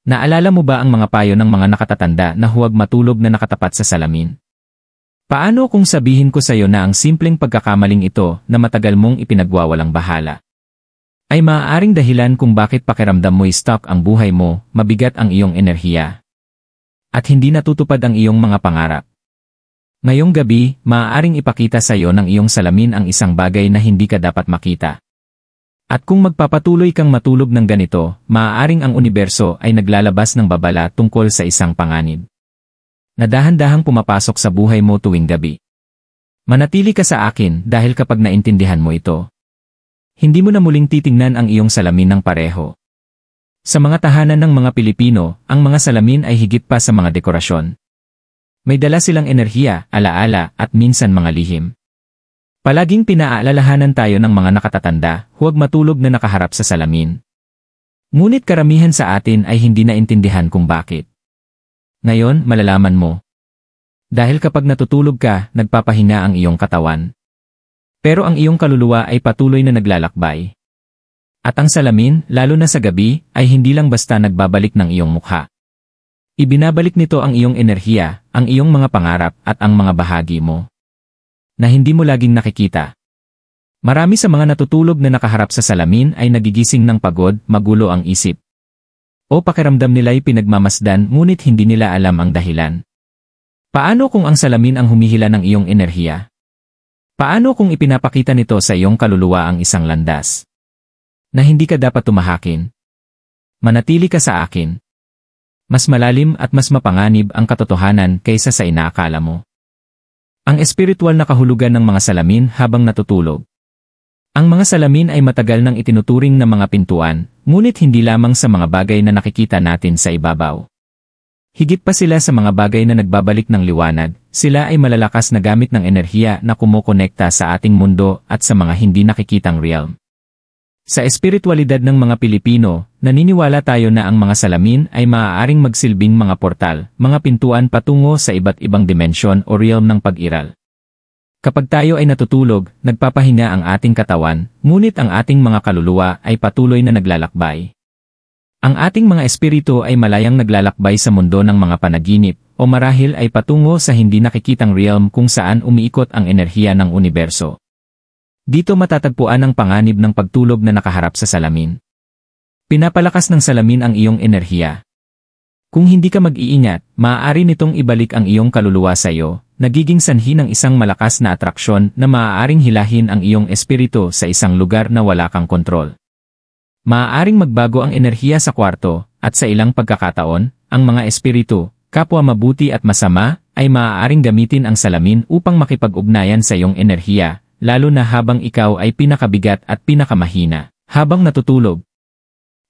Naalala mo ba ang mga payo ng mga nakatatanda na huwag matulog na nakatapat sa salamin? Paano kung sabihin ko sa iyo na ang simpleng pagkakamaling ito na matagal mong ipinagwawalang bahala ay maaaring dahilan kung bakit pakiramdam mo'y stuck ang buhay mo, mabigat ang iyong enerhiya, at hindi natutupad ang iyong mga pangarap? Ngayong gabi, maaaring ipakita sa iyo ng iyong salamin ang isang bagay na hindi ka dapat makita. At kung magpapatuloy kang matulog ng ganito, maaaring ang universo ay naglalabas ng babala tungkol sa isang panganib na dahan-dahang pumapasok sa buhay mo tuwing gabi. Manatili ka sa akin dahil kapag naintindihan mo ito, hindi mo na muling titingnan ang iyong salamin ng pareho. Sa mga tahanan ng mga Pilipino, ang mga salamin ay higit pa sa mga dekorasyon. May dala silang enerhiya, alaala, at minsan mga lihim. Palaging pinaalalahanan tayo ng mga nakatatanda, huwag matulog na nakaharap sa salamin. Ngunit karamihan sa atin ay hindi naintindihan kung bakit. Ngayon, malalaman mo. Dahil kapag natutulog ka, nagpapahinga ang iyong katawan. Pero ang iyong kaluluwa ay patuloy na naglalakbay. At ang salamin, lalo na sa gabi, ay hindi lang basta nagbabalik ng iyong mukha. Ibinabalik nito ang iyong enerhiya, ang iyong mga pangarap, at ang mga bahagi mo na hindi mo laging nakikita. Marami sa mga natutulog na nakaharap sa salamin ay nagigising ng pagod, magulo ang isip. O pakiramdam nila'y pinagmamasdan ngunit hindi nila alam ang dahilan. Paano kung ang salamin ang humihila ng iyong enerhiya? Paano kung ipinapakita nito sa iyong kaluluwa ang isang landas na hindi ka dapat tumahakin? Manatili ka sa akin. Mas malalim at mas mapanganib ang katotohanan kaysa sa inaakala mo. Ang espiritual na kahulugan ng mga salamin habang natutulog. Ang mga salamin ay matagal nang itinuturing na mga pintuan, ngunit hindi lamang sa mga bagay na nakikita natin sa ibabaw. Higit pa sila sa mga bagay na nagbabalik ng liwanag, sila ay malalakas na gamit ng enerhiya na kumokonekta sa ating mundo at sa mga hindi nakikitang realm. Sa espiritualidad ng mga Pilipino, naniniwala tayo na ang mga salamin ay maaaring magsilbing mga portal, mga pintuan patungo sa iba't ibang dimensyon o realm ng pag-iral. Kapag tayo ay natutulog, nagpapahinga ang ating katawan, ngunit ang ating mga kaluluwa ay patuloy na naglalakbay. Ang ating mga espiritu ay malayang naglalakbay sa mundo ng mga panaginip, o marahil ay patungo sa hindi nakikitang realm kung saan umiikot ang enerhiya ng universo. Dito matatagpuan ang panganib ng pagtulog na nakaharap sa salamin. Pinapalakas ng salamin ang iyong enerhiya. Kung hindi ka mag-iingat, maaari nitong ibalik ang iyong kaluluwa sa iyo, nagiging sanhi ng isang malakas na atraksyon na maaaring hilahin ang iyong espiritu sa isang lugar na wala kang kontrol. Maaaring magbago ang enerhiya sa kwarto, at sa ilang pagkakataon, ang mga espiritu, kapwa mabuti at masama, ay maaaring gamitin ang salamin upang makipag-ugnayan sa iyong enerhiya, lalo na habang ikaw ay pinakabigat at pinakamahina, habang natutulog.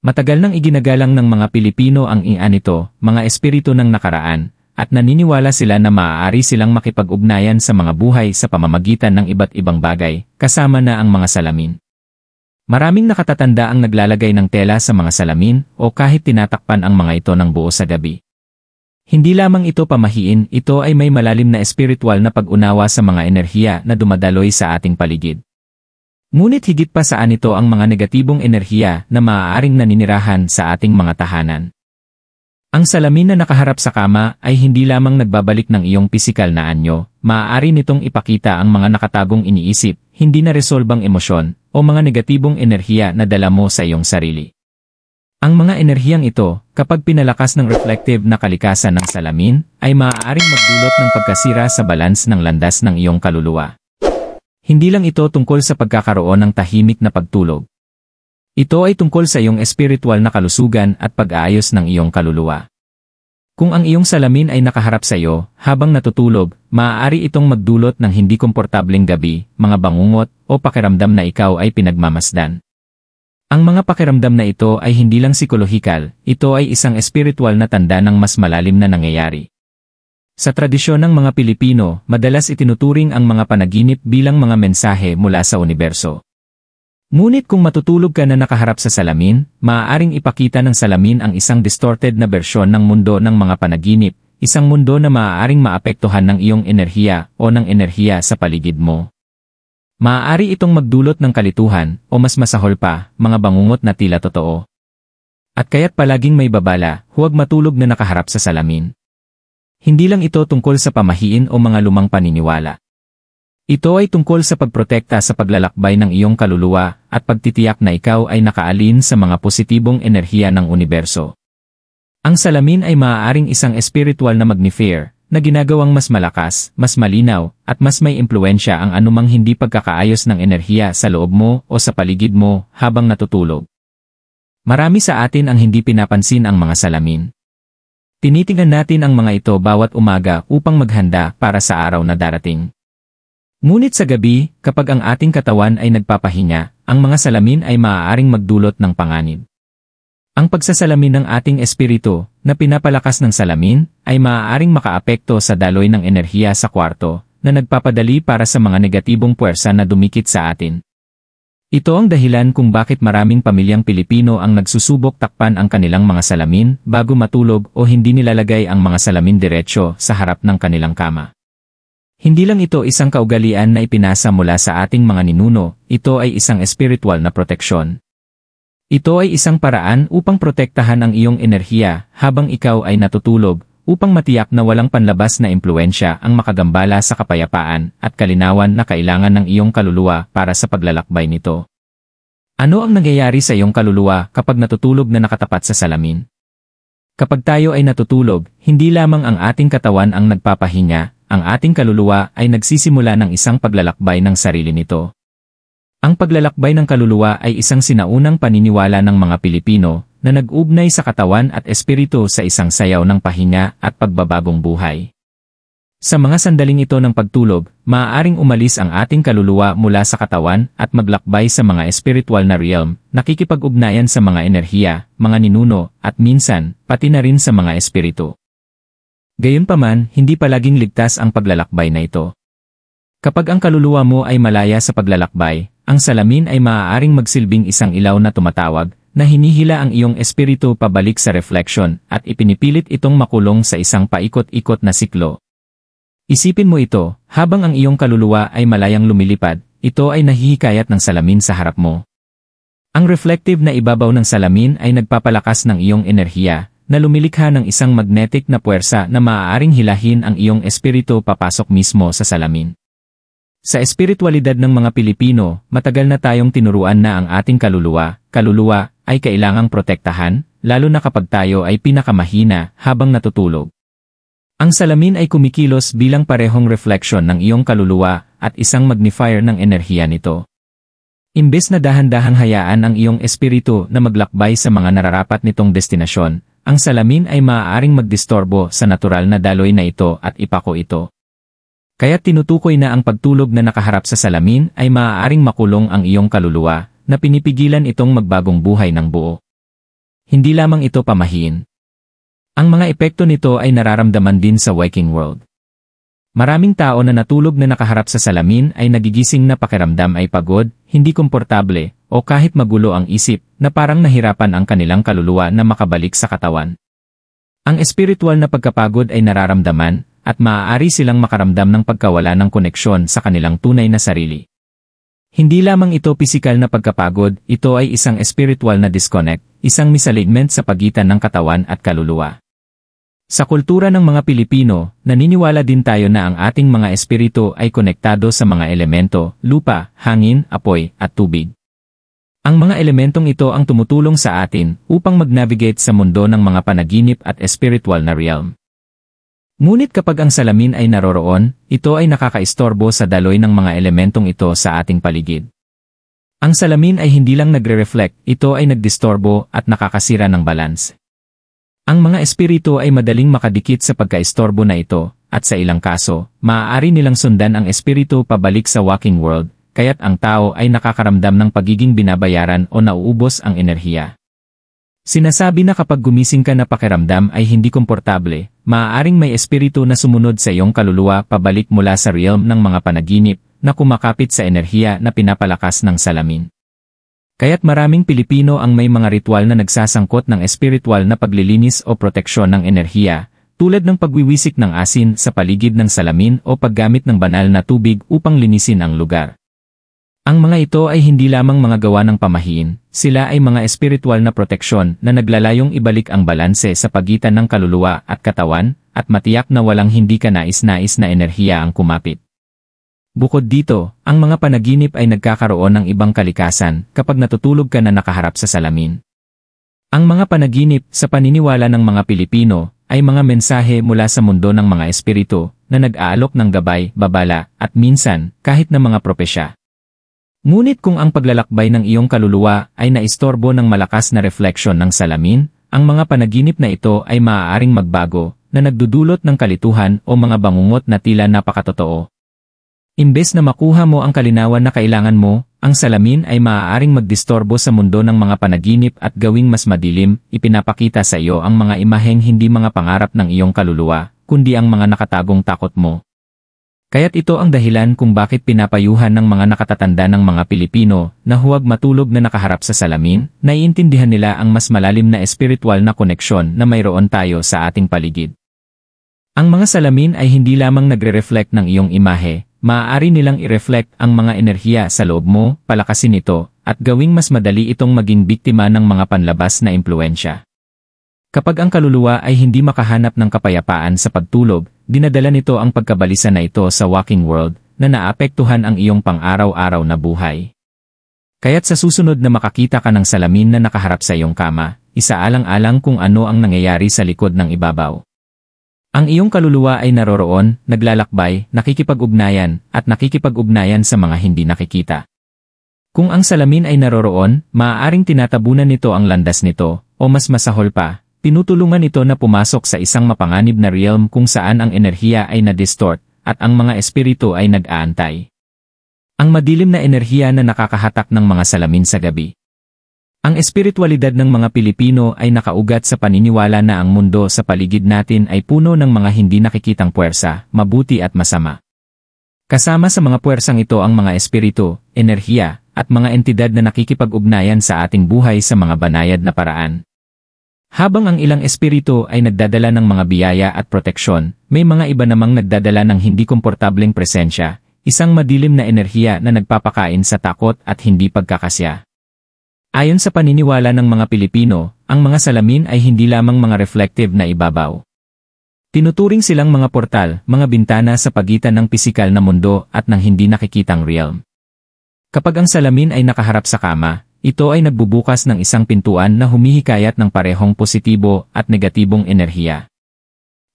Matagal nang iginagalang ng mga Pilipino ang nito, mga espiritu ng nakaraan, at naniniwala sila na maaari silang makipag-ugnayan sa mga buhay sa pamamagitan ng iba't ibang bagay, kasama na ang mga salamin. Maraming nakatatanda ang naglalagay ng tela sa mga salamin o kahit tinatakpan ang mga ito ng buo sa gabi. Hindi lamang ito pamahiin, ito ay may malalim na espiritual na pag-unawa sa mga enerhiya na dumadaloy sa ating paligid. Ngunit higit pa saan ito ang mga negatibong enerhiya na maaaring naninirahan sa ating mga tahanan. Ang salamin na nakaharap sa kama ay hindi lamang nagbabalik ng iyong pisikal na anyo, maaari nitong ipakita ang mga nakatagong iniisip, hindi na resolbang emosyon, o mga negatibong enerhiya na dala mo sa iyong sarili. Ang mga enerhiyang ito, kapag pinalakas ng reflective na kalikasan ng salamin, ay maaaring magdulot ng pagkasira sa balance ng landas ng iyong kaluluwa. Hindi lang ito tungkol sa pagkakaroon ng tahimik na pagtulog. Ito ay tungkol sa iyong espiritual na kalusugan at pag-aayos ng iyong kaluluwa. Kung ang iyong salamin ay nakaharap sa iyo, habang natutulog, maaari itong magdulot ng hindi komportableng gabi, mga bangungot, o pakiramdam na ikaw ay pinagmamasdan. Ang mga pakiramdam na ito ay hindi lang psikolohikal, ito ay isang espiritual na tanda ng mas malalim na nangyayari. Sa tradisyon ng mga Pilipino, madalas itinuturing ang mga panaginip bilang mga mensahe mula sa universo. Ngunit kung matutulog ka na nakaharap sa salamin, maaaring ipakita ng salamin ang isang distorted na bersyon ng mundo ng mga panaginip, isang mundo na maaaring maapektuhan ng iyong enerhiya o ng enerhiya sa paligid mo. Maaari itong magdulot ng kalituhan o mas masahol pa, mga bangungot na tila totoo. At kaya't palaging may babala, huwag matulog na nakaharap sa salamin. Hindi lang ito tungkol sa pamahiin o mga lumang paniniwala. Ito ay tungkol sa pagprotekta sa paglalakbay ng iyong kaluluwa at pagtitiyak na ikaw ay nakaalin sa mga positibong enerhiya ng universo. Ang salamin ay maaaring isang espiritual na magnifier na ginagawang mas malakas, mas malinaw, at mas may impluensya ang anumang hindi pagkakaayos ng enerhiya sa loob mo o sa paligid mo habang natutulog. Marami sa atin ang hindi pinapansin ang mga salamin. Tinitingnan natin ang mga ito bawat umaga upang maghanda para sa araw na darating. Ngunit sa gabi, kapag ang ating katawan ay nagpapahinga, ang mga salamin ay maaaring magdulot ng panganib. Ang pagsasalamin ng ating espiritu, na pinapalakas ng salamin, ay maaaring makaapekto sa daloy ng enerhiya sa kwarto, na nagpapadali para sa mga negatibong puwersa na dumikit sa atin. Ito ang dahilan kung bakit maraming pamilyang Pilipino ang nagsusubok takpan ang kanilang mga salamin bago matulog o hindi nilalagay ang mga salamin diretsyo sa harap ng kanilang kama. Hindi lang ito isang kaugalian na ipinasa mula sa ating mga ninuno, ito ay isang espiritual na proteksyon. Ito ay isang paraan upang protektahan ang iyong enerhiya habang ikaw ay natutulog, upang matiyak na walang panlabas na impluensya ang makagambala sa kapayapaan at kalinawan na kailangan ng iyong kaluluwa para sa paglalakbay nito. Ano ang nangyayari sa iyong kaluluwa kapag natutulog na nakatapat sa salamin? Kapag tayo ay natutulog, hindi lamang ang ating katawan ang nagpapahinga, ang ating kaluluwa ay nagsisimula ng isang paglalakbay ng sarili nito. Ang paglalakbay ng kaluluwa ay isang sinaunang paniniwala ng mga Pilipino na nag-ugnay sa katawan at espiritu sa isang sayaw ng pahinga at pagbabagong buhay. Sa mga sandaling ito ng pagtulog, maaaring umalis ang ating kaluluwa mula sa katawan at maglakbay sa mga espiritual na realm, nakikipag-ugnayan sa mga enerhiya, mga ninuno, at minsan, pati na rin sa mga espiritu. Gayunpaman, hindi palaging ligtas ang paglalakbay na ito. Kapag ang kaluluwa mo ay malaya sa paglalakbay, ang salamin ay maaaring magsilbing isang ilaw na tumatawag, na hinihila ang iyong espiritu pabalik sa reflection at ipinipilit itong makulong sa isang paikot-ikot na siklo. Isipin mo ito, habang ang iyong kaluluwa ay malayang lumilipad, ito ay nahihikayat ng salamin sa harap mo. Ang reflective na ibabaw ng salamin ay nagpapalakas ng iyong enerhiya, na lumilikha ng isang magnetic na puwersa na maaaring hilahin ang iyong espiritu papasok mismo sa salamin. Sa espiritualidad ng mga Pilipino, matagal na tayong tinuruan na ang ating kaluluwa ay kailangang protektahan, lalo na kapag tayo ay pinakamahina habang natutulog. Ang salamin ay kumikilos bilang parehong reflection ng iyong kaluluwa at isang magnifier ng enerhiya nito. Imbes na dahan-dahang hayaan ang iyong espiritu na maglakbay sa mga nararapat nitong destinasyon, ang salamin ay maaaring magdistorbo sa natural na daloy na ito at ipako ito. Kaya tinutukoy na ang pagtulog na nakaharap sa salamin ay maaaring makulong ang iyong kaluluwa, na pinipigilan itong magbagong buhay ng buo. Hindi lamang ito pamahiin. Ang mga epekto nito ay nararamdaman din sa waking world. Maraming tao na natulog na nakaharap sa salamin ay nagigising na pakiramdam ay pagod, hindi komportable, o kahit magulo ang isip, na parang nahirapan ang kanilang kaluluwa na makabalik sa katawan. Ang espiritual na pagkapagod ay nararamdaman, at maaari silang makaramdam ng pagkawala ng koneksyon sa kanilang tunay na sarili. Hindi lamang ito pisikal na pagkapagod, ito ay isang espiritual na disconnect, isang misalignment sa pagitan ng katawan at kaluluwa. Sa kultura ng mga Pilipino, naniniwala din tayo na ang ating mga espiritu ay konektado sa mga elemento, lupa, hangin, apoy, at tubig. Ang mga elementong ito ang tumutulong sa atin upang mag-navigate sa mundo ng mga panaginip at spiritual na realm. Ngunit kapag ang salamin ay naroroon, ito ay nakakaistorbo sa daloy ng mga elementong ito sa ating paligid. Ang salamin ay hindi lang nagre-reflect, ito ay nagdistorbo at nakakasira ng balance. Ang mga espiritu ay madaling makadikit sa pagkaistorbo na ito, at sa ilang kaso, maaari nilang sundan ang espiritu pabalik sa waking world, kaya't ang tao ay nakakaramdam ng pagiging binabayaran o nauubos ang enerhiya. Sinasabi na kapag gumising ka na pakiramdam ay hindi komportable, maaaring may espiritu na sumunod sa iyong kaluluwa pabalik mula sa realm ng mga panaginip na kumakapit sa enerhiya na pinapalakas ng salamin. Kaya't maraming Pilipino ang may mga ritual na nagsasangkot ng espiritual na paglilinis o proteksyon ng enerhiya, tulad ng pagwiwisik ng asin sa paligid ng salamin o paggamit ng banal na tubig upang linisin ang lugar. Ang mga ito ay hindi lamang mga gawa ng pamahiin, sila ay mga espiritual na proteksyon na naglalayong ibalik ang balanse sa pagitan ng kaluluwa at katawan, at matiyak na walang hindi ka nais-nais na enerhiya ang kumapit. Bukod dito, ang mga panaginip ay nagkakaroon ng ibang kalikasan kapag natutulog ka na nakaharap sa salamin. Ang mga panaginip sa paniniwala ng mga Pilipino ay mga mensahe mula sa mundo ng mga espiritu na nag-aalok ng gabay, babala, at minsan, kahit na mga propesya. Ngunit kung ang paglalakbay ng iyong kaluluwa ay naistorbo ng malakas na refleksyon ng salamin, ang mga panaginip na ito ay maaaring magbago na nagdudulot ng kalituhan o mga bangungot na tila napakatotoo. Imbes na makuha mo ang kalinawan na kailangan mo, ang salamin ay maaaring magdistorbo sa mundo ng mga panaginip at gawing mas madilim, ipinapakita sa iyo ang mga imaheng hindi mga pangarap ng iyong kaluluwa, kundi ang mga nakatagong takot mo. Kaya't ito ang dahilan kung bakit pinapayuhan ng mga nakatatanda ng mga Pilipino na huwag matulog na nakaharap sa salamin, naiintindihan nila ang mas malalim na espiritual na koneksyon na mayroon tayo sa ating paligid. Ang mga salamin ay hindi lamang nagre-reflect ng iyong imahe, maaari nilang i-reflect ang mga enerhiya sa loob mo, palakasin ito, at gawing mas madali itong maging biktima ng mga panlabas na impluensya. Kapag ang kaluluwa ay hindi makahanap ng kapayapaan sa pagtulog, dinadala nito ang pagkabalisa na ito sa waking world na naapektuhan ang iyong pang-araw-araw na buhay. Kaya't sa susunod na makakita ka ng salamin na nakaharap sa iyong kama, isaalang-alang kung ano ang nangyayari sa likod ng ibabaw. Ang iyong kaluluwa ay naroroon, naglalakbay, nakikipag-ugnayan, at nakikipag-ugnayan sa mga hindi nakikita. Kung ang salamin ay naroroon, maaaring tinatabunan nito ang landas nito, o mas masahol pa, tinutulungan ito na pumasok sa isang mapanganib na realm kung saan ang enerhiya ay na-distort, at ang mga espiritu ay nag-aantay. Ang madilim na enerhiya na nakakahatak ng mga salamin sa gabi. Ang espiritualidad ng mga Pilipino ay nakaugat sa paniniwala na ang mundo sa paligid natin ay puno ng mga hindi nakikitang puwersa, mabuti at masama. Kasama sa mga puwersang ito ang mga espiritu, enerhiya, at mga entidad na nakikipag-ugnayan sa ating buhay sa mga banayad na paraan. Habang ang ilang espiritu ay nagdadala ng mga biyaya at proteksyon, may mga iba namang nagdadala ng hindi komportableng presensya, isang madilim na enerhiya na nagpapakain sa takot at hindi pagkakasya. Ayon sa paniniwala ng mga Pilipino, ang mga salamin ay hindi lamang mga reflective na ibabaw. Tinuturing silang mga portal, mga bintana sa pagitan ng pisikal na mundo at ng hindi nakikitang realm. Kapag ang salamin ay nakaharap sa kama, ito ay nagbubukas ng isang pintuan na humihikayat ng parehong positibo at negatibong enerhiya.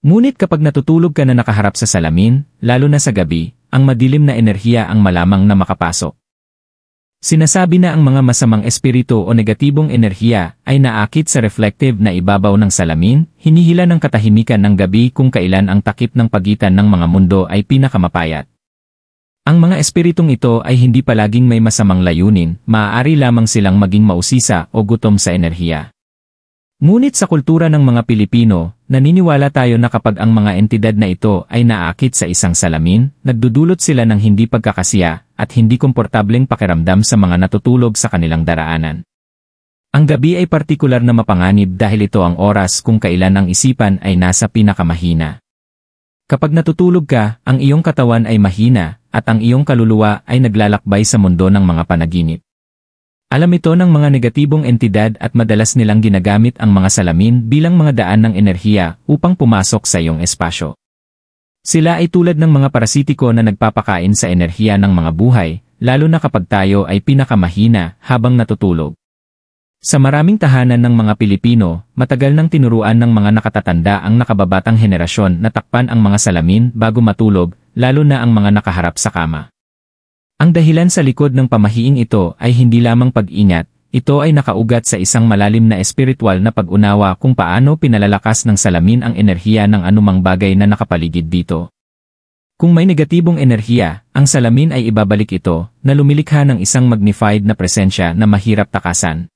Ngunit kapag natutulog ka na nakaharap sa salamin, lalo na sa gabi, ang madilim na enerhiya ang malamang na makapasok. Sinasabi na ang mga masamang espiritu o negatibong enerhiya ay naakit sa reflective na ibabaw ng salamin, hinihila ng katahimikan ng gabi kung kailan ang takip ng pagitan ng mga mundo ay pinakamapayat. Ang mga espiritong ito ay hindi palaging may masamang layunin, maaari lamang silang maging mausisa o gutom sa enerhiya. Ngunit sa kultura ng mga Pilipino, naniniwala tayo na kapag ang mga entidad na ito ay naakit sa isang salamin, nagdudulot sila ng hindi pagkakasiya at hindi komportableng pakiramdam sa mga natutulog sa kanilang daraanan. Ang gabi ay partikular na mapanganib dahil ito ang oras kung kailan ang isipan ay nasa pinakamahina. Kapag natutulog ka, ang iyong katawan ay mahina at ang iyong kaluluwa ay naglalakbay sa mundo ng mga panaginip. Alam ito ng mga negatibong entidad at madalas nilang ginagamit ang mga salamin bilang mga daan ng enerhiya upang pumasok sa iyong espasyo. Sila ay tulad ng mga parasitiko na nagpapakain sa enerhiya ng mga buhay, lalo na kapag tayo ay pinakamahina habang natutulog. Sa maraming tahanan ng mga Pilipino, matagal nang tinuruan ng mga nakatatanda ang nakababatang henerasyon na takpan ang mga salamin bago matulog, lalo na ang mga nakaharap sa kama. Ang dahilan sa likod ng pamahiing ito ay hindi lamang pag-ingat, ito ay nakaugat sa isang malalim na espiritual na pag-unawa kung paano pinalalakas ng salamin ang enerhiya ng anumang bagay na nakapaligid dito. Kung may negatibong enerhiya, ang salamin ay ibabalik ito, na lumilikha ng isang magnified na presensya na mahirap takasan.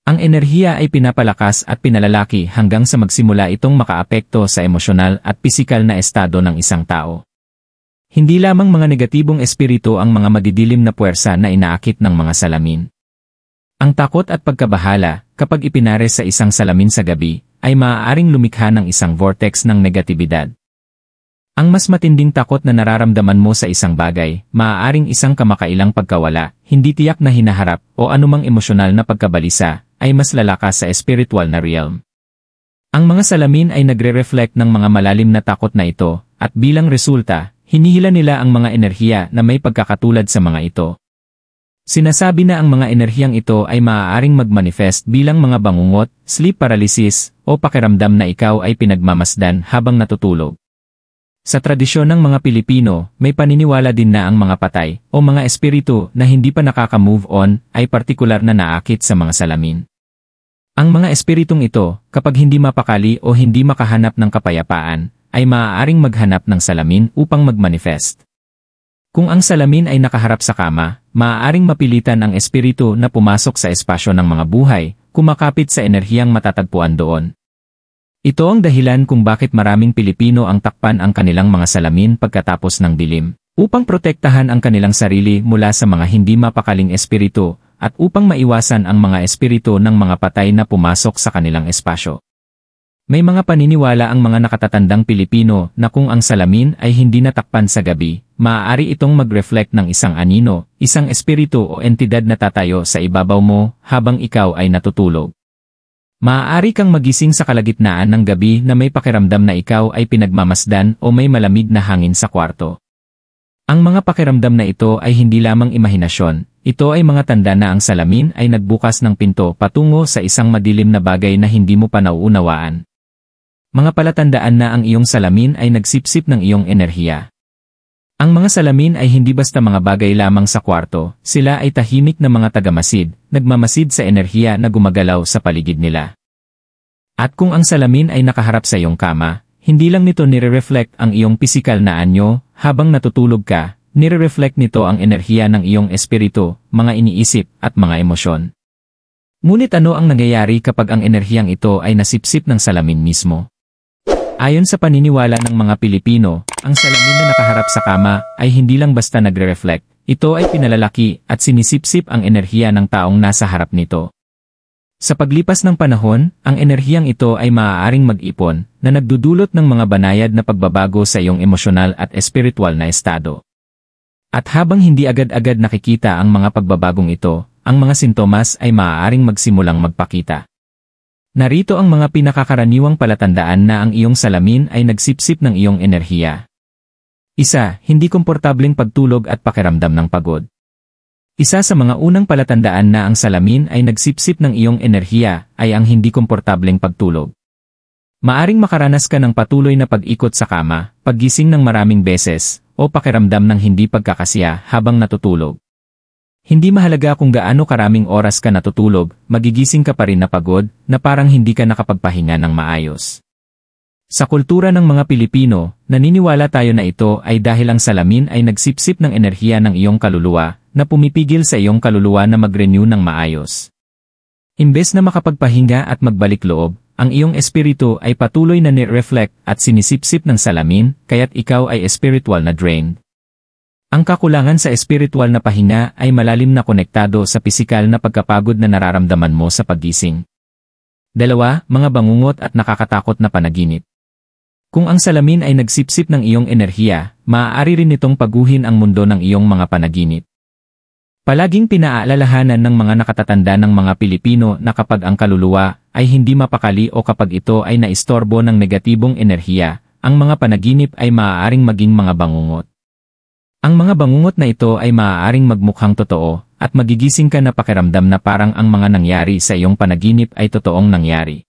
Ang enerhiya ay pinapalakas at pinalalaki hanggang sa magsimula itong makaapekto sa emosyonal at pisikal na estado ng isang tao. Hindi lamang mga negatibong espiritu ang mga madidilim na puwersa na inaakit ng mga salamin. Ang takot at pagkabahala, kapag ipinares sa isang salamin sa gabi, ay maaaring lumikha ng isang vortex ng negatibidad. Ang mas matinding takot na nararamdaman mo sa isang bagay, maaaring isang kamakailang pagkawala, hindi tiyak na hinaharap, o anumang emosyonal na pagkabalisa, ay mas lalakas sa spiritual na realm. Ang mga salamin ay nagre-reflect ng mga malalim na takot na ito, at bilang resulta, hinihila nila ang mga enerhiya na may pagkakatulad sa mga ito. Sinasabi na ang mga enerhiyang ito ay maaaring magmanifest bilang mga bangungot, sleep paralysis, o pakiramdam na ikaw ay pinagmamasdan habang natutulog. Sa tradisyon ng mga Pilipino, may paniniwala din na ang mga patay o mga espiritu na hindi pa nakaka-move on ay partikular na naakit sa mga salamin. Ang mga espiritong ito, kapag hindi mapakali o hindi makahanap ng kapayapaan, ay maaaring maghanap ng salamin upang magmanifest. Kung ang salamin ay nakaharap sa kama, maaaring mapilitan ang espiritu na pumasok sa espasyo ng mga buhay, kumakapit sa enerhiyang matatagpuan doon. Ito ang dahilan kung bakit maraming Pilipino ang takpan ang kanilang mga salamin pagkatapos ng dilim, upang protektahan ang kanilang sarili mula sa mga hindi mapakaling espiritu, at upang maiwasan ang mga espiritu ng mga patay na pumasok sa kanilang espasyo. May mga paniniwala ang mga nakatatandang Pilipino na kung ang salamin ay hindi natakpan sa gabi, maaari itong mag-reflect ng isang anino, isang espiritu o entidad na tatayo sa ibabaw mo habang ikaw ay natutulog. Maaari kang magising sa kalagitnaan ng gabi na may pakiramdam na ikaw ay pinagmamasdan o may malamig na hangin sa kwarto. Ang mga pakiramdam na ito ay hindi lamang imahinasyon, ito ay mga tanda na ang salamin ay nagbukas ng pinto patungo sa isang madilim na bagay na hindi mo pa nauunawaan. Mga palatandaan na ang iyong salamin ay nagsipsip ng iyong enerhiya. Ang mga salamin ay hindi basta mga bagay lamang sa kwarto, sila ay tahimik na mga tagamasid, nagmamasid sa enerhiya na gumagalaw sa paligid nila. At kung ang salamin ay nakaharap sa iyong kama, hindi lang nito nire-reflect ang iyong pisikal na anyo, habang natutulog ka, nire-reflect nito ang enerhiya ng iyong espiritu, mga iniisip, at mga emosyon. Ngunit ano ang nangyayari kapag ang enerhiyang ito ay nasipsip ng salamin mismo? Ayon sa paniniwala ng mga Pilipino, ang salamin na nakaharap sa kama ay hindi lang basta nagre-reflect, ito ay pinalalaki at sinisipsip ang enerhiya ng taong nasa harap nito. Sa paglipas ng panahon, ang enerhiyang ito ay maaaring mag-ipon na nagdudulot ng mga banayad na pagbabago sa iyong emosyonal at espiritual na estado. At habang hindi agad-agad nakikita ang mga pagbabagong ito, ang mga sintomas ay maaaring magsimulang magpakita. Narito ang mga pinakakaraniwang palatandaan na ang iyong salamin ay nagsipsip ng iyong enerhiya. 1. Hindi komportableng pagtulog at pakiramdam ng pagod. Isa sa mga unang palatandaan na ang salamin ay nagsipsip ng iyong enerhiya ay ang hindi komportableng pagtulog. Maaring makaranas ka ng patuloy na pag-ikot sa kama, paggising ng maraming beses, o pakiramdam ng hindi pagkakasiya habang natutulog. Hindi mahalaga kung gaano karaming oras ka natutulog, magigising ka pa rin na pagod, na parang hindi ka nakapagpahinga ng maayos. Sa kultura ng mga Pilipino, naniniwala tayo na ito ay dahil ang salamin ay nagsipsip ng enerhiya ng iyong kaluluwa, na pumipigil sa iyong kaluluwa na mag-renew ng maayos. Imbes na makapagpahinga at magbalik loob, ang iyong espiritu ay patuloy na ni-reflect at sinisipsip ng salamin, kaya't ikaw ay spiritual na drained. Ang kakulangan sa espiritual na pahinga ay malalim na konektado sa pisikal na pagkapagod na nararamdaman mo sa paggising. 2. Mga bangungot at nakakatakot na panaginip. Kung ang salamin ay nagsipsip ng iyong enerhiya, maaari rin itong paguhin ang mundo ng iyong mga panaginip. Palaging pinaalalahanan ng mga nakatatanda ng mga Pilipino na kapag ang kaluluwa ay hindi mapakali o kapag ito ay naistorbo ng negatibong enerhiya, ang mga panaginip ay maaaring maging mga bangungot. Ang mga bangungot na ito ay maaaring magmukhang totoo, at magigising ka na pakiramdam na parang ang mga nangyari sa iyong panaginip ay totoong nangyari.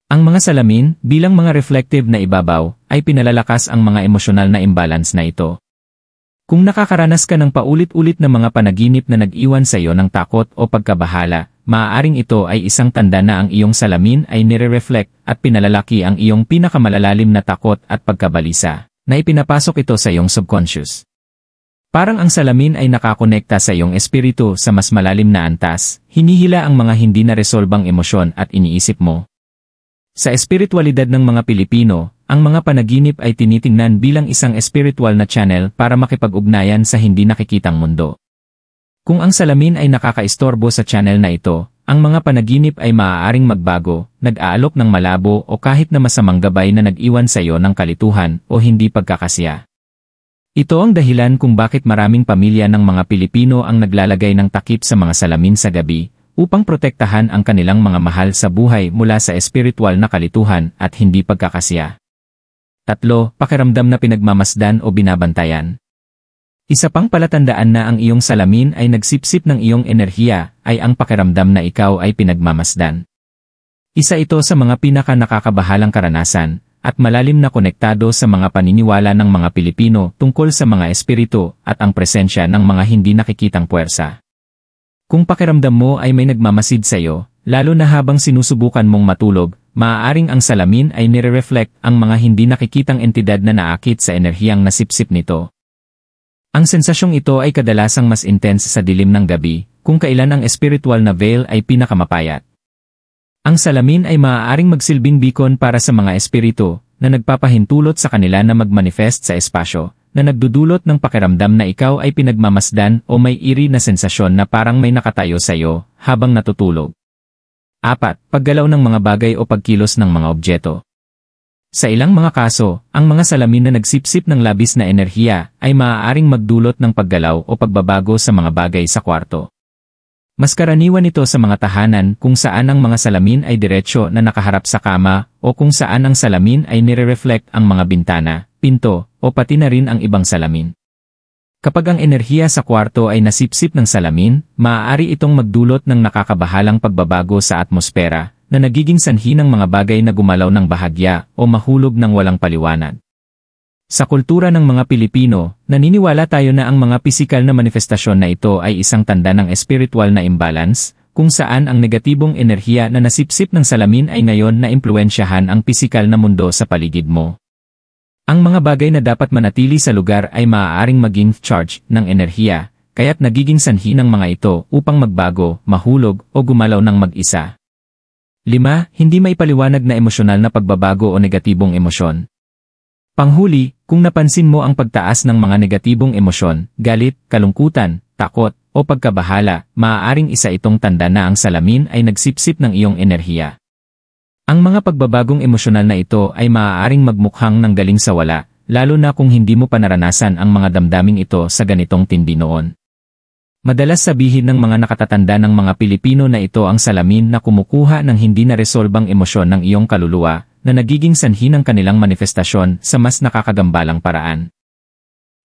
Ang mga salamin, bilang mga reflective na ibabaw, ay pinalalakas ang mga emosyonal na imbalance na ito. Kung nakakaranas ka ng paulit-ulit na mga panaginip na nag-iwan sa iyo ng takot o pagkabahala, maaaring ito ay isang tanda na ang iyong salamin ay nire-reflect at pinalalaki ang iyong pinakamalalalim na takot at pagkabalisa, na ipinapasok ito sa iyong subconscious. Parang ang salamin ay nakakonekta sa iyong espiritu sa mas malalim na antas, hinihila ang mga hindi na-resolbang emosyon at iniisip mo. Sa espiritualidad ng mga Pilipino, ang mga panaginip ay tinitingnan bilang isang espiritual na channel para makipag-ugnayan sa hindi nakikitang mundo. Kung ang salamin ay nakakaistorbo sa channel na ito, ang mga panaginip ay maaaring magbago, nag-aalok ng malabo o kahit na masamang gabay na nag-iwan sa iyo ng kalituhan o hindi pagkakasya. Ito ang dahilan kung bakit maraming pamilya ng mga Pilipino ang naglalagay ng takip sa mga salamin sa gabi, upang protektahan ang kanilang mga mahal sa buhay mula sa espiritual na kalituhan at hindi pagkakasya. 3. Pakiramdam na pinagmamasdan o binabantayan. Isa pang palatandaan na ang iyong salamin ay nagsipsip ng iyong enerhiya ay ang pakiramdam na ikaw ay pinagmamasdan. Isa ito sa mga pinaka-nakakabahalang karanasan at malalim na konektado sa mga paniniwala ng mga Pilipino tungkol sa mga espiritu at ang presensya ng mga hindi nakikitang puwersa. Kung pakiramdam mo ay may nagmamasid sa iyo, lalo na habang sinusubukan mong matulog, maaaring ang salamin ay nire-reflect ang mga hindi nakikitang entidad na naakit sa enerhiyang nasipsip nito. Ang sensasyong ito ay kadalasang mas intense sa dilim ng gabi, kung kailan ang espiritual na veil ay pinakamapayat. Ang salamin ay maaaring magsilbing beacon para sa mga espiritu na nagpapahintulot sa kanila na magmanifest sa espasyo, na nagdudulot ng pakiramdam na ikaw ay pinagmamasdan o may eerie na sensasyon na parang may nakatayo sa iyo habang natutulog. 4. Paggalaw ng mga bagay o pagkilos ng mga objeto. Sa ilang mga kaso, ang mga salamin na nagsipsip ng labis na enerhiya ay maaaring magdulot ng paggalaw o pagbabago sa mga bagay sa kwarto. Mas karaniwan ito sa mga tahanan kung saan ang mga salamin ay diretsyo na nakaharap sa kama o kung saan ang salamin ay nire-reflect ang mga bintana, pinto, o pati na rin ang ibang salamin. Kapag ang enerhiya sa kwarto ay nasipsip ng salamin, maaari itong magdulot ng nakakabahalang pagbabago sa atmosfera, na nagiging sanhi ng mga bagay na gumalaw ng bahagya o mahulog ng walang paliwanag. Sa kultura ng mga Pilipino, naniniwala tayo na ang mga pisikal na manifestasyon na ito ay isang tanda ng espiritual na imbalance, kung saan ang negatibong enerhiya na nasipsip ng salamin ay ngayon na impluwensyahan ang pisikal na mundo sa paligid mo. Ang mga bagay na dapat manatili sa lugar ay maaaring maging charge ng enerhiya, kaya't nagiging sanhi ng mga ito upang magbago, mahulog o gumalaw ng mag-isa. 5. Hindi maipaliwanag na emosyonal na pagbabago o negatibong emosyon. Panghuli, kung napansin mo ang pagtaas ng mga negatibong emosyon, galit, kalungkutan, takot, o pagkabahala, maaaring isa itong tanda na ang salamin ay nagsipsip ng iyong enerhiya. Ang mga pagbabagong emosyonal na ito ay maaaring magmukhang ng galing sa wala, lalo na kung hindi mo pa naranasan ang mga damdaming ito sa ganitong tindi noon. Madalas sabihin ng mga nakatatanda ng mga Pilipino na ito ang salamin na kumukuha ng hindi naresolbang emosyon ng iyong kaluluwa, na nagiging sanhi ng kanilang manifestasyon sa mas nakakagambalang paraan.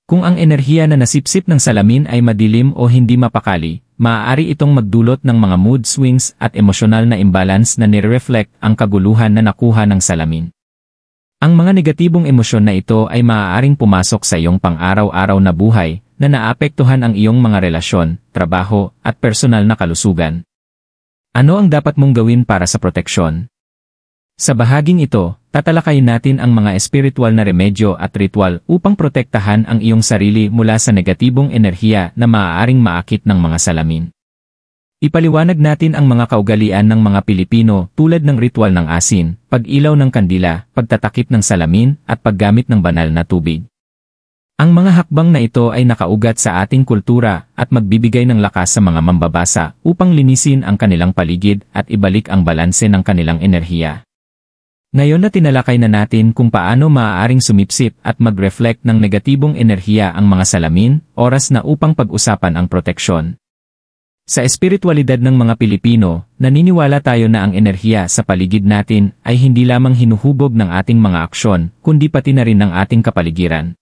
Kung ang enerhiya na nasipsip ng salamin ay madilim o hindi mapakali, maaari itong magdulot ng mga mood swings at emosyonal na imbalance na nire-reflect ang kaguluhan na nakuha ng salamin. Ang mga negatibong emosyon na ito ay maaaring pumasok sa iyong pang-araw-araw na buhay, na naapektuhan ang iyong mga relasyon, trabaho, at personal na kalusugan. Ano ang dapat mong gawin para sa proteksyon? Sa bahaging ito, tatalakayin natin ang mga espiritual na remedyo at ritual upang protektahan ang iyong sarili mula sa negatibong enerhiya na maaaring maakit ng mga salamin. Ipaliwanag natin ang mga kaugalian ng mga Pilipino tulad ng ritual ng asin, pag-ilaw ng kandila, pagtatakip ng salamin, at paggamit ng banal na tubig. Ang mga hakbang na ito ay nakaugat sa ating kultura at magbibigay ng lakas sa mga mambabasa upang linisin ang kanilang paligid at ibalik ang balanse ng kanilang enerhiya. Ngayon na tinalakay na natin kung paano maaaring sumipsip at mag-reflect ng negatibong enerhiya ang mga salamin, oras na upang pag-usapan ang proteksyon. Sa espiritualidad ng mga Pilipino, naniniwala tayo na ang enerhiya sa paligid natin ay hindi lamang hinuhubog ng ating mga aksyon, kundi pati na rin ng ating kapaligiran.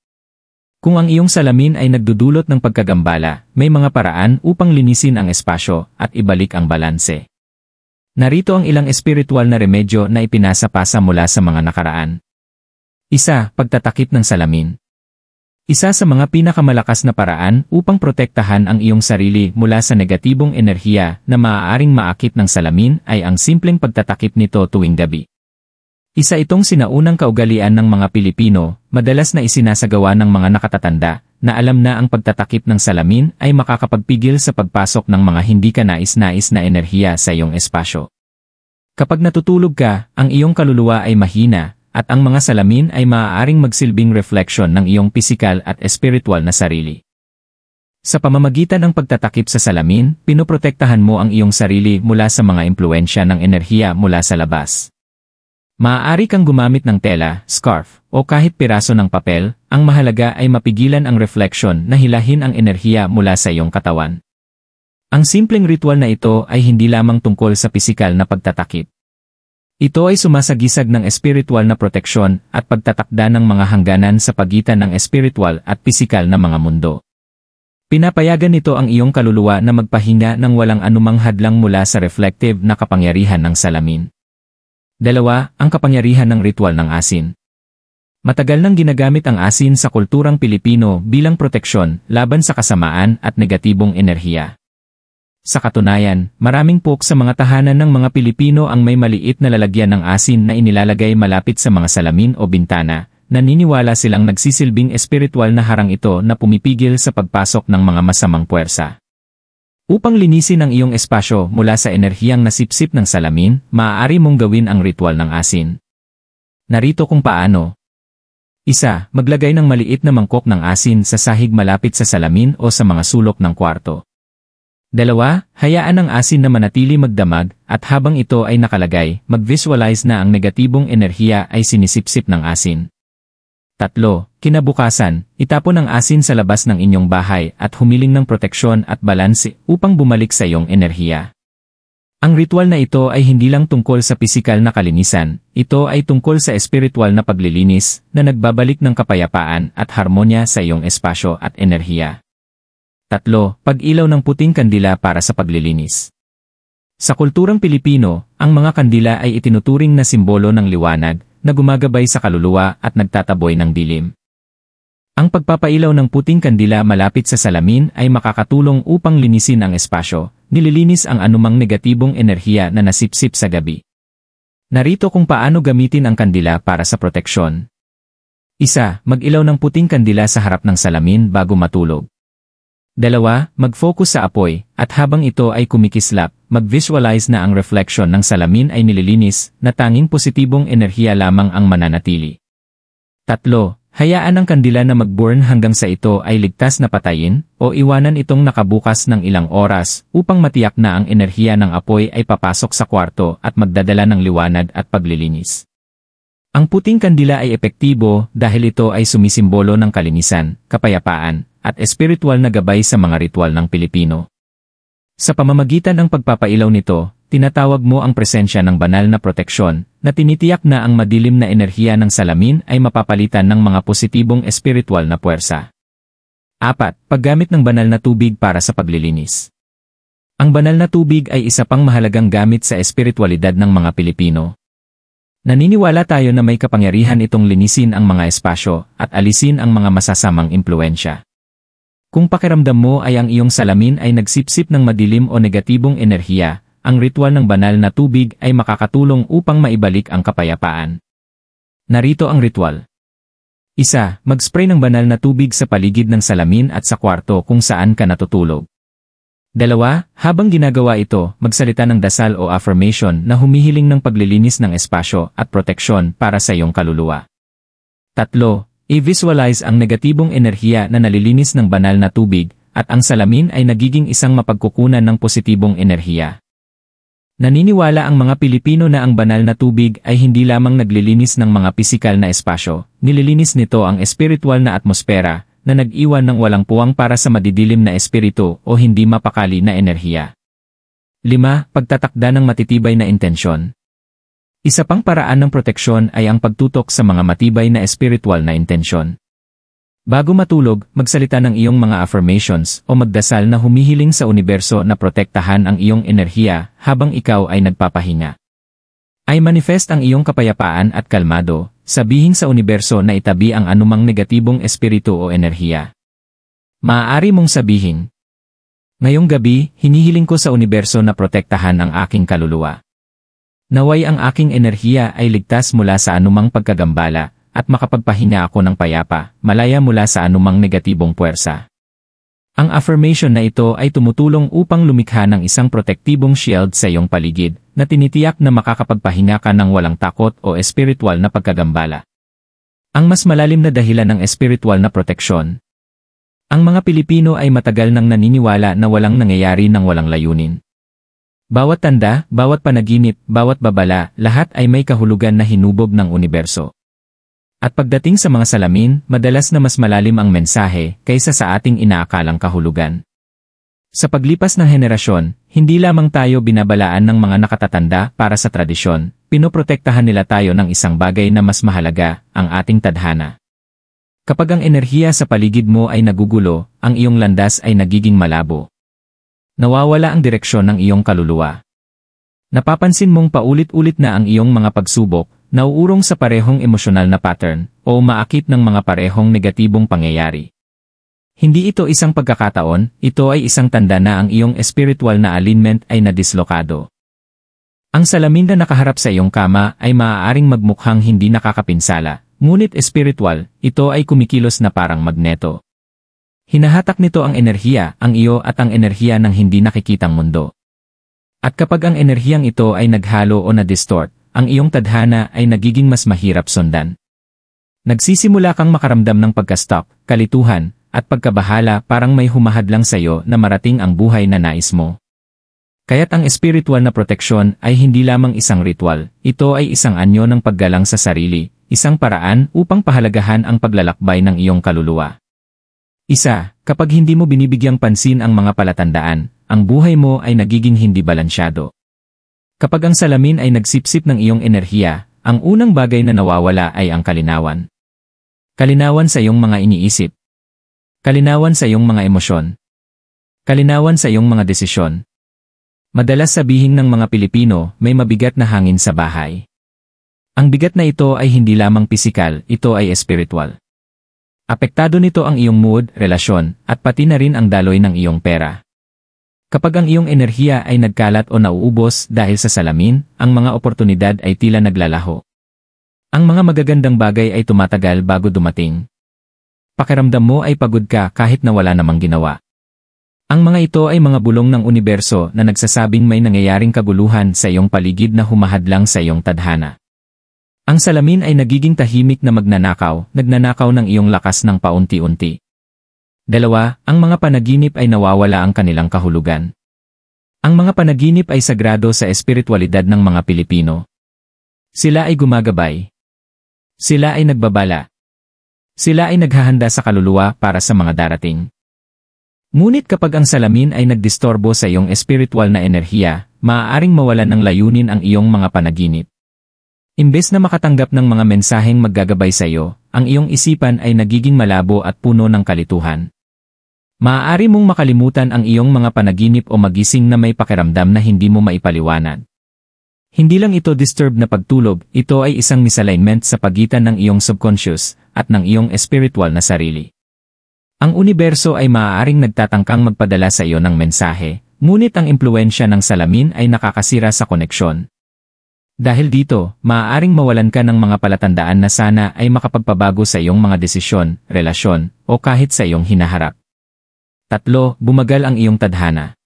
Kung ang iyong salamin ay nagdudulot ng pagkagambala, may mga paraan upang linisin ang espasyo at ibalik ang balanse. Narito ang ilang espiritual na remedyo na ipinasa-pasa mula sa mga nakaraan. 1. Pagtatakip ng salamin. Isa sa mga pinakamalakas na paraan upang protektahan ang iyong sarili mula sa negatibong enerhiya na maaaring maakit ng salamin ay ang simpleng pagtatakip nito tuwing gabi. Isa itong sinaunang kaugalian ng mga Pilipino, madalas na isinasagawa ng mga nakatatanda, na alam na ang pagtatakip ng salamin ay makakapagpigil sa pagpasok ng mga hindi ka nais-nais na enerhiya sa iyong espasyo. Kapag natutulog ka, ang iyong kaluluwa ay mahina, at ang mga salamin ay maaaring magsilbing refleksyon ng iyong pisikal at espiritual na sarili. Sa pamamagitan ng pagtatakip sa salamin, pinoprotektahan mo ang iyong sarili mula sa mga impluensya ng enerhiya mula sa labas. Maaari kang gumamit ng tela, scarf, o kahit piraso ng papel, ang mahalaga ay mapigilan ang reflection na hilahin ang enerhiya mula sa iyong katawan. Ang simpleng ritual na ito ay hindi lamang tungkol sa pisikal na pagtatakip. Ito ay sumasagisag ng espiritual na proteksyon at pagtatakda ng mga hangganan sa pagitan ng espiritual at pisikal na mga mundo. Pinapayagan nito ang iyong kaluluwa na magpahinga ng walang anumang hadlang mula sa reflective na kapangyarihan ng salamin. 2. Ang kapangyarihan ng ritual ng asin. Matagal nang ginagamit ang asin sa kulturang Pilipino bilang proteksyon laban sa kasamaan at negatibong enerhiya. Sa katunayan, maraming pok sa mga tahanan ng mga Pilipino ang may maliit na lalagyan ng asin na inilalagay malapit sa mga salamin o bintana. Naniniwala silang nagsisilbing espiritual na harang ito na pumipigil sa pagpasok ng mga masamang puwersa. Upang linisin ang iyong espasyo mula sa enerhiyang nasipsip ng salamin, maaari mong gawin ang ritual ng asin. Narito kung paano. 1. Maglagay ng maliit na mangkok ng asin sa sahig malapit sa salamin o sa mga sulok ng kwarto. 2. Hayaan ang asin na manatili magdamag at habang ito ay nakalagay, mag-visualize na ang negatibong enerhiya ay sinisipsip ng asin. 3. Kinabukasan, itapon ang asin sa labas ng inyong bahay at humiling ng proteksyon at balanse upang bumalik sa iyong enerhiya. Ang ritual na ito ay hindi lang tungkol sa pisikal na kalinisan, ito ay tungkol sa espiritual na paglilinis na nagbabalik ng kapayapaan at harmonya sa iyong espasyo at enerhiya. 3. Pag-ilaw ng puting kandila para sa paglilinis. Sa kulturang Pilipino, ang mga kandila ay itinuturing na simbolo ng liwanag, na gumagabay sa kaluluwa at nagtataboy ng dilim. Ang pagpapailaw ng puting kandila malapit sa salamin ay makakatulong upang linisin ang espasyo, nililinis ang anumang negatibong enerhiya na nasipsip sa gabi. Narito kung paano gamitin ang kandila para sa proteksyon. 1. Mag-ilaw ng puting kandila sa harap ng salamin bago matulog. 2. Mag-focus sa apoy, at habang ito ay kumikislap, mag-visualize na ang reflection ng salamin ay nililinis, na tanging positibong enerhiya lamang ang mananatili. 3. Hayaan ang kandila na mag-burn hanggang sa ito ay ligtas na patayin, o iwanan itong nakabukas ng ilang oras, upang matiyak na ang enerhiya ng apoy ay papasok sa kwarto at magdadala ng liwanag at paglilinis. Ang puting kandila ay epektibo dahil ito ay sumisimbolo ng kalinisan, kapayapaan, at espiritual na gabay sa mga ritual ng Pilipino. Sa pamamagitan ng pagpapailaw nito, tinatawag mo ang presensya ng banal na proteksyon, na tinitiyak na ang madilim na enerhiya ng salamin ay mapapalitan ng mga positibong espiritual na puwersa. 4. Paggamit ng banal na tubig para sa paglilinis. Ang banal na tubig ay isa pang mahalagang gamit sa espiritualidad ng mga Pilipino. Naniniwala tayo na may kapangyarihan itong linisin ang mga espasyo at alisin ang mga masasamang impluensya. Kung pakiramdam mo ay ang iyong salamin ay nagsipsip ng madilim o negatibong enerhiya, ang ritual ng banal na tubig ay makakatulong upang maibalik ang kapayapaan. Narito ang ritual. 1. Mag-spray ng banal na tubig sa paligid ng salamin at sa kwarto kung saan ka natutulog. 2. Habang ginagawa ito, magsalita ng dasal o affirmation na humihiling ng paglilinis ng espasyo at proteksyon para sa iyong kaluluwa. 3. I-visualize ang negatibong enerhiya na nalilinis ng banal na tubig, at ang salamin ay nagiging isang mapagkukunan ng positibong enerhiya. Naniniwala ang mga Pilipino na ang banal na tubig ay hindi lamang naglilinis ng mga pisikal na espasyo, nililinis nito ang espiritual na atmosfera, na nag-iwan ng walang puwang para sa madidilim na espiritu o hindi mapakali na enerhiya. 5. Pagtatakda ng matitibay na intensyon. Isa pang paraan ng proteksyon ay ang pagtutok sa mga matibay na espiritual na intensyon. Bago matulog, magsalita ng iyong mga affirmations o magdasal na humihiling sa universo na protektahan ang iyong enerhiya habang ikaw ay nagpapahinga. Ay manifest ang iyong kapayapaan at kalmado, sabihin sa universo na itabi ang anumang negatibong espiritu o enerhiya. Maaari mong sabihin, ngayong gabi, hinihiling ko sa universo na protektahan ang aking kaluluwa. Naway ang aking enerhiya ay ligtas mula sa anumang pagkagambala, at makapagpahinga ako ng payapa, malaya mula sa anumang negatibong puwersa. Ang affirmation na ito ay tumutulong upang lumikha ng isang protektibong shield sa iyong paligid, na tinitiyak na makakapagpahinga ka ng walang takot o espiritual na pagkagambala. Ang mas malalim na dahilan ng espiritual na proteksyon. Ang mga Pilipino ay matagal nang naniniwala na walang nangyayari nang walang layunin. Bawat tanda, bawat panaginip, bawat babala, lahat ay may kahulugan na hinubog ng universo. At pagdating sa mga salamin, madalas na mas malalim ang mensahe kaysa sa ating inaakalang kahulugan. Sa paglipas ng henerasyon, hindi lamang tayo binabalaan ng mga nakatatanda para sa tradisyon, pinoprotektahan nila tayo ng isang bagay na mas mahalaga, ang ating tadhana. Kapag ang enerhiya sa paligid mo ay nagugulo, ang iyong landas ay nagiging malabo. Nawawala ang direksyon ng iyong kaluluwa. Napapansin mong paulit-ulit na ang iyong mga pagsubok, nauurong sa parehong emosyonal na pattern, o umaakit ng mga parehong negatibong pangyayari. Hindi ito isang pagkakataon, ito ay isang tanda na ang iyong espiritual na alignment ay nadislokado. Ang salamin na nakaharap sa iyong kama ay maaaring magmukhang hindi nakakapinsala, ngunit espiritual, ito ay kumikilos na parang magneto. Hinahatak nito ang enerhiya, ang iyo at ang enerhiya ng hindi nakikitang mundo. At kapag ang enerhiyang ito ay naghalo o na-distort, ang iyong tadhana ay nagiging mas mahirap sundan. Nagsisimula kang makaramdam ng pagka-stuck, kalituhan, at pagkabahala parang may humahadlang sa iyo na marating ang buhay na nais mo. Kaya't ang espiritual na proteksyon ay hindi lamang isang ritual, ito ay isang anyo ng paggalang sa sarili, isang paraan upang pahalagahan ang paglalakbay ng iyong kaluluwa. Kapag hindi mo binibigyang pansin ang mga palatandaan, ang buhay mo ay nagiging hindi balansyado. Kapag ang salamin ay nagsipsip ng iyong enerhiya, ang unang bagay na nawawala ay ang kalinawan. Kalinawan sa iyong mga iniisip. Kalinawan sa iyong mga emosyon. Kalinawan sa iyong mga desisyon. Madalas sabihin ng mga Pilipino, may mabigat na hangin sa bahay. Ang bigat na ito ay hindi lamang pisikal, ito ay espiritual. Apektado nito ang iyong mood, relasyon, at pati na rin ang daloy ng iyong pera. Kapag ang iyong enerhiya ay nagkalat o nauubos dahil sa salamin, ang mga oportunidad ay tila naglalaho. Ang mga magagandang bagay ay tumatagal bago dumating. Pakiramdam mo ay pagod ka kahit na wala namang ginawa. Ang mga ito ay mga bulong ng universo na nagsasabing may nangyayaring kaguluhan sa iyong paligid na humahadlang sa iyong tadhana. Ang salamin ay nagiging tahimik na nagnanakaw ng iyong lakas ng paunti-unti. 2, ang mga panaginip ay nawawala ang kanilang kahulugan. Ang mga panaginip ay sagrado sa espiritualidad ng mga Pilipino. Sila ay gumagabay. Sila ay nagbabala. Sila ay naghahanda sa kaluluwa para sa mga darating. Ngunit kapag ang salamin ay nagdistorbo sa iyong espiritual na enerhiya, maaaring mawalan ng layunin ang iyong mga panaginip. Imbes na makatanggap ng mga mensaheng maggagabay sa iyo, ang iyong isipan ay nagiging malabo at puno ng kalituhan. Maaari mong makalimutan ang iyong mga panaginip o magising na may pakiramdam na hindi mo maipaliwanag. Hindi lang ito disturbed na pagtulog, ito ay isang misalignment sa pagitan ng iyong subconscious at ng iyong espiritual na sarili. Ang universo ay maaaring nagtatangkang magpadala sa iyo ng mensahe, ngunit ang impluwensya ng salamin ay nakakasira sa koneksyon. Dahil dito, maaaring mawalan ka ng mga palatandaan na sana ay makapagpabago sa iyong mga desisyon, relasyon, o kahit sa iyong hinaharap. 3, bumagal ang iyong tadhana.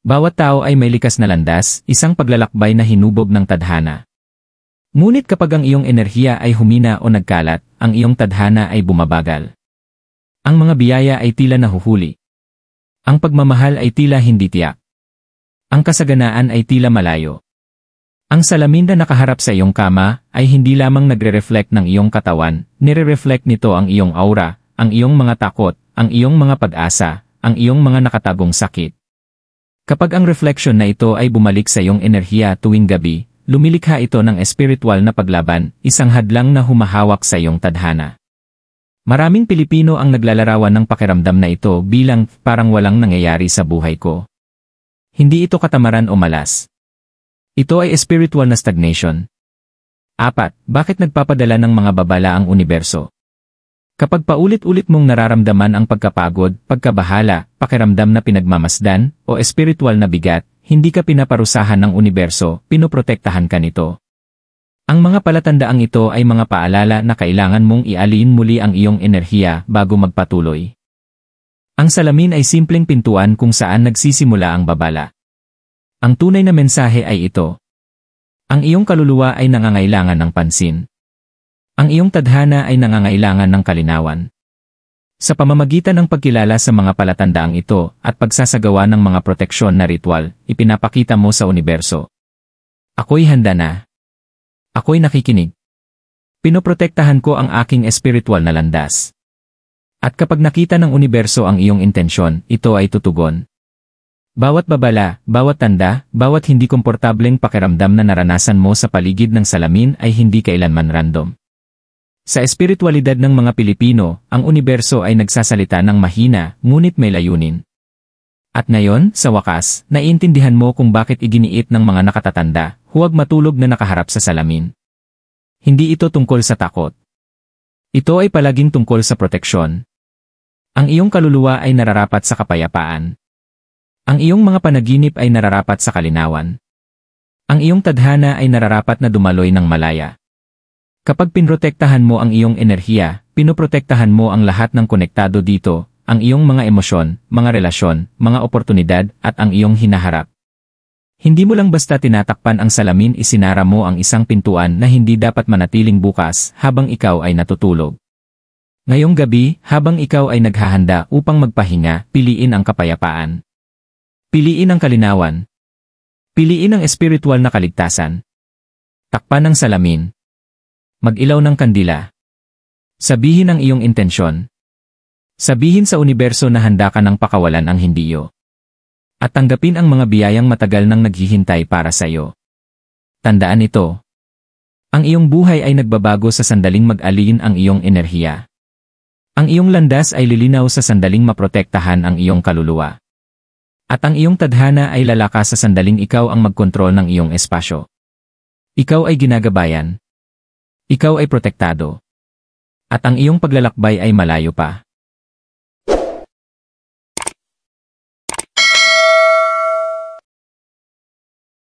Bawat tao ay may likas na landas, isang paglalakbay na hinubog ng tadhana. Ngunit kapag ang iyong enerhiya ay humina o nagkalat, ang iyong tadhana ay bumabagal. Ang mga biyaya ay tila nahuhuli. Ang pagmamahal ay tila hindi tiyak. Ang kasaganaan ay tila malayo. Ang salamin na nakaharap sa iyong kama ay hindi lamang nagre-reflect ng iyong katawan, nire-reflect nito ang iyong aura, ang iyong mga takot, ang iyong mga pag-asa, ang iyong mga nakatagong sakit. Kapag ang reflection na ito ay bumalik sa iyong enerhiya tuwing gabi, lumilikha ito ng espiritual na paglaban, isang hadlang na humahawak sa iyong tadhana. Maraming Pilipino ang naglalarawan ng pakiramdam na ito bilang parang walang nangyayari sa buhay ko. Hindi ito katamaran o malas. Ito ay spiritual na stagnation. 4, bakit nagpapadala ng mga babala ang universo? Kapag paulit-ulit mong nararamdaman ang pagkapagod, pagkabahala, pakiramdam na pinagmamasdan, o espiritual na bigat, hindi ka pinaparusahan ng universo, pinoprotektahan ka nito. Ang mga palatandaang ito ay mga paalala na kailangan mong ialiin muli ang iyong enerhiya bago magpatuloy. Ang salamin ay simpleng pintuan kung saan nagsisimula ang babala. Ang tunay na mensahe ay ito. Ang iyong kaluluwa ay nangangailangan ng pansin. Ang iyong tadhana ay nangangailangan ng kalinawan. Sa pamamagitan ng pagkilala sa mga palatandaang ito at pagsasagawa ng mga proteksyon na ritual, ipinapakita mo sa universo. Ako'y handa na. Ako'y nakikinig. Pinoprotektahan ko ang aking espiritual na landas. At kapag nakita ng universo ang iyong intensyon, ito ay tutugon. Bawat babala, bawat tanda, bawat hindi komportableng pakiramdam na naranasan mo sa paligid ng salamin ay hindi kailanman random. Sa espiritualidad ng mga Pilipino, ang universo ay nagsasalita ng mahina, ngunit may layunin. At ngayon, sa wakas, naiintindihan mo kung bakit iginiit ng mga nakatatanda, huwag matulog na nakaharap sa salamin. Hindi ito tungkol sa takot. Ito ay palaging tungkol sa proteksyon. Ang iyong kaluluwa ay nararapat sa kapayapaan. Ang iyong mga panaginip ay nararapat sa kalinawan. Ang iyong tadhana ay nararapat na dumaloy ng malaya. Kapag pinrotektahan mo ang iyong enerhiya, pinoprotektahan mo ang lahat ng konektado dito, ang iyong mga emosyon, mga relasyon, mga oportunidad, at ang iyong hinaharap. Hindi mo lang basta tinatakpan ang salamin, isinara mo ang isang pintuan na hindi dapat manatiling bukas habang ikaw ay natutulog. Ngayong gabi, habang ikaw ay naghahanda upang magpahinga, piliin ang kapayapaan. Piliin ang kalinawan. Piliin ang espiritual na kaligtasan. Takpan ang salamin. Mag-ilaw ng kandila. Sabihin ang iyong intensyon. Sabihin sa universo na handa ka ng pakawalan ang hindi iyo. At tanggapin ang mga biyayang matagal nang naghihintay para sa iyo. Tandaan ito. Ang iyong buhay ay nagbabago sa sandaling mag-alin ang iyong enerhiya. Ang iyong landas ay lilinaw sa sandaling maprotektahan ang iyong kaluluwa. At ang iyong tadhana ay lalakas sa sandaling ikaw ang magkontrol ng iyong espasyo. Ikaw ay ginagabayan. Ikaw ay protektado. At ang iyong paglalakbay ay malayo pa.